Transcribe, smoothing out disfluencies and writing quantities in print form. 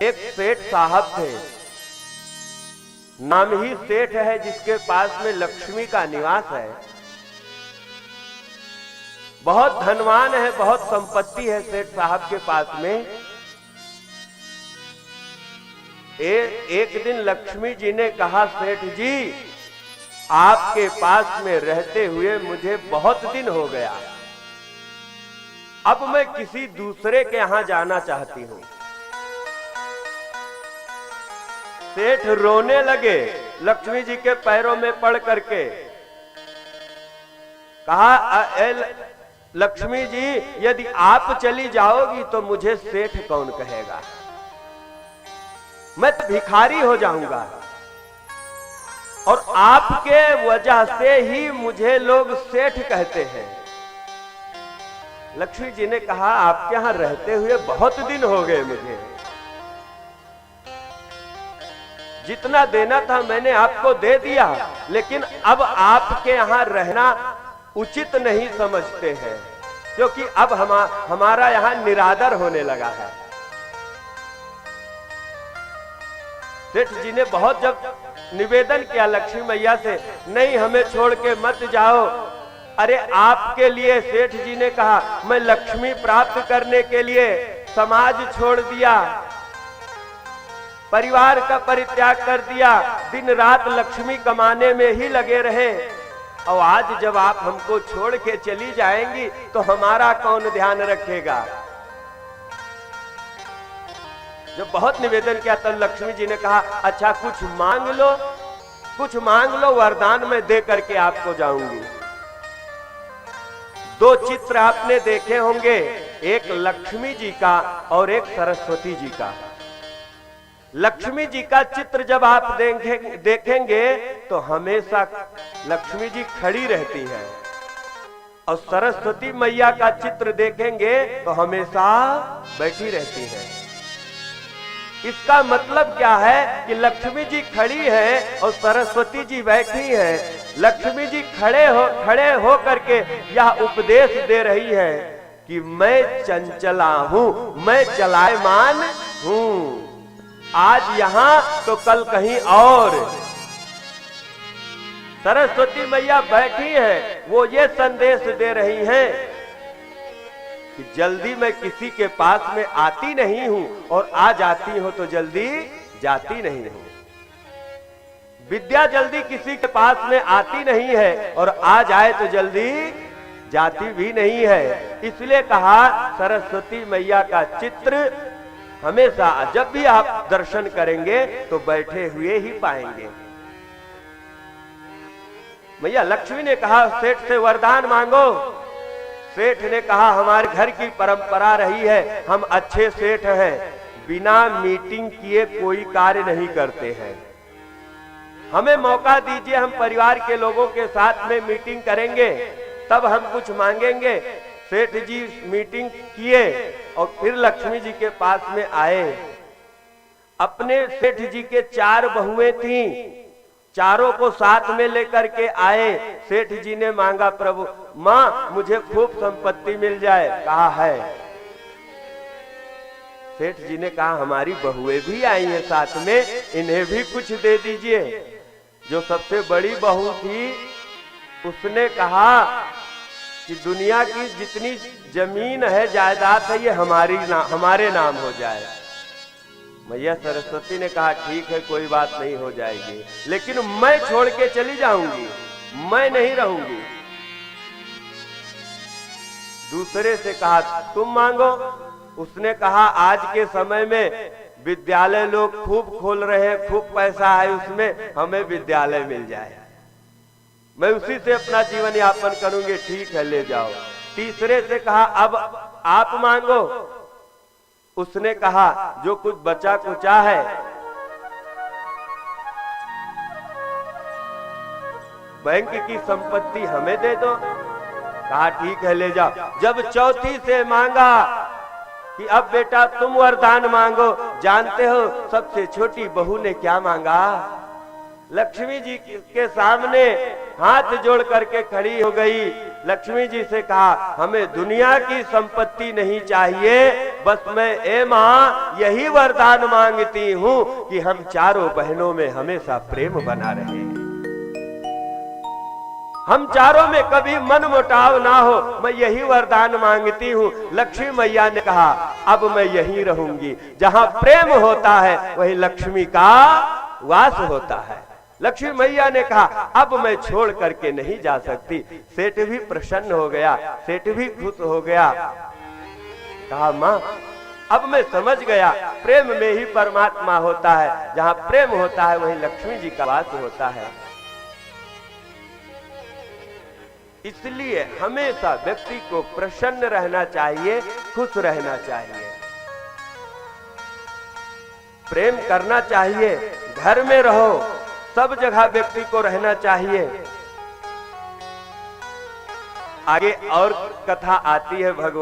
एक सेठ साहब थे, नाम ही सेठ है, जिसके पास में लक्ष्मी का निवास है। बहुत धनवान है, बहुत संपत्ति है सेठ साहब के पास में। एक दिन लक्ष्मी जी ने कहा, सेठ जी आपके पास में रहते हुए मुझे बहुत दिन हो गया, अब मैं किसी दूसरे के यहां जाना चाहती हूं। सेठ रोने लगे, लक्ष्मी जी के पैरों में पड़ करके कहा, लक्ष्मी जी यदि आप चली जाओगी तो मुझे सेठ कौन कहेगा, मैं तो भिखारी हो जाऊंगा, और आपके वजह से ही मुझे लोग सेठ कहते हैं। लक्ष्मी जी ने कहा, आपके यहां रहते हुए बहुत दिन हो गए, मुझे जितना देना था मैंने आपको दे दिया, लेकिन अब आपके यहां रहना उचित नहीं समझते हैं, क्योंकि अब हमारा यहां निरादर होने लगा है। सेठ जी ने बहुत जब निवेदन किया लक्ष्मी मैया से, नहीं हमें छोड़ के मत जाओ। अरे आपके लिए, सेठ जी ने कहा, मैं लक्ष्मी प्राप्त करने के लिए समाज छोड़ दिया, परिवार का परित्याग कर दिया, दिन रात लक्ष्मी कमाने में ही लगे रहे, और आज जब आप हमको छोड़ के चली जाएंगी तो हमारा कौन ध्यान रखेगा। जब बहुत निवेदन किया तब लक्ष्मी जी ने कहा, अच्छा कुछ मांग लो, कुछ मांग लो, वरदान में दे करके आपको जाऊंगी। दो चित्र आपने देखे होंगे, एक लक्ष्मी जी का और एक सरस्वती जी का। लक्ष्मी जी का चित्र जब आप देखेंगे तो हमेशा लक्ष्मी जी खड़ी रहती हैं, और सरस्वती मैया का चित्र देखेंगे तो हमेशा बैठी रहती हैं। इसका मतलब क्या है कि लक्ष्मी जी खड़ी है और सरस्वती जी बैठी है। लक्ष्मी जी खड़े हो करके यह उपदेश दे रही है कि मैं चंचला हूं, मैं चलायमान हूं, आज यहां तो कल कहीं और। सरस्वती मैया बैठी है, वो ये संदेश दे रही हैं कि जल्दी मैं किसी के पास में आती नहीं हूं, और आ जाती हूं तो जल्दी जाती नहीं हूं। विद्या जल्दी किसी के पास में आती नहीं है, और आ जाए तो जल्दी जाती भी नहीं है। इसलिए कहा, सरस्वती मैया का चित्र हमेशा जब भी आप दर्शन करेंगे तो बैठे हुए ही पाएंगे। मैया लक्ष्मी ने कहा, सेठ से वरदान मांगो। सेठ ने कहा, हमारे घर की परंपरा रही है, हम अच्छे सेठ हैं, बिना मीटिंग किए कोई कार्य नहीं करते हैं, हमें मौका दीजिए, हम परिवार के लोगों के साथ में मीटिंग करेंगे, तब हम कुछ मांगेंगे। सेठ जी मीटिंग किए और फिर लक्ष्मी जी के पास में आए। अपने सेठ जी के 4 बहुएं थीं, चारों को साथ में लेकर के आए। सेठ जी ने मांगा, प्रभु मां मुझे खूब संपत्ति मिल जाए। कहा है। सेठ जी ने कहा, हमारी बहुएं भी आई हैं साथ में, इन्हें भी कुछ दे दीजिए। जो सबसे बड़ी बहू थी उसने कहा कि दुनिया की जितनी जमीन है, जायदाद है, ये हमारे नाम हो जाए। मैया सरस्वती ने कहा, ठीक है कोई बात नहीं, हो जाएगी, लेकिन मैं छोड़ के चली जाऊंगी, मैं नहीं रहूंगी। दूसरे से कहा, तुम मांगो। उसने कहा, आज के समय में विद्यालय लोग खूब खोल रहे हैं, खूब पैसा है उसमें, हमें विद्यालय मिल जाए, मैं उसी से अपना जीवन यापन करूंगी। ठीक है, ले जाओ। तीसरे से कहा, अब आप मांगो। उसने कहा, जो कुछ बचा कुचा है बैंक की संपत्ति हमें दे दो। कहा, ठीक है ले जाओ। जब चौथी से मांगा कि अब बेटा तुम वरदान मांगो, जानते हो सबसे छोटी बहू ने क्या मांगा? लक्ष्मी जी के सामने हाथ जोड़ करके खड़ी हो गई। लक्ष्मी जी से कहा, हमें दुनिया की संपत्ति नहीं चाहिए, बस मैं ए मां यही वरदान मांगती हूं कि हम चारों बहनों में हमेशा प्रेम बना रहे, हम चारों में कभी मन मुटाव ना हो, मैं यही वरदान मांगती हूँ। लक्ष्मी मैया ने कहा, अब मैं यहीं रहूंगी, जहां प्रेम होता है वही लक्ष्मी का वास होता है। लक्ष्मी मैया ने कहा, अब मैं छोड़ करके नहीं जा सकती। सेठ भी प्रसन्न हो गया, सेठ भी खुश हो गया। कहा, मां अब मैं समझ गया, प्रेम में ही परमात्मा होता है, जहां प्रेम होता है वही लक्ष्मी जी का वास होता है। इसलिए हमेशा व्यक्ति को प्रसन्न रहना चाहिए, खुश रहना चाहिए, प्रेम करना चाहिए, घर में रहो, सब जगह व्यक्ति को रहना चाहिए। आगे और कथा आती है भगवान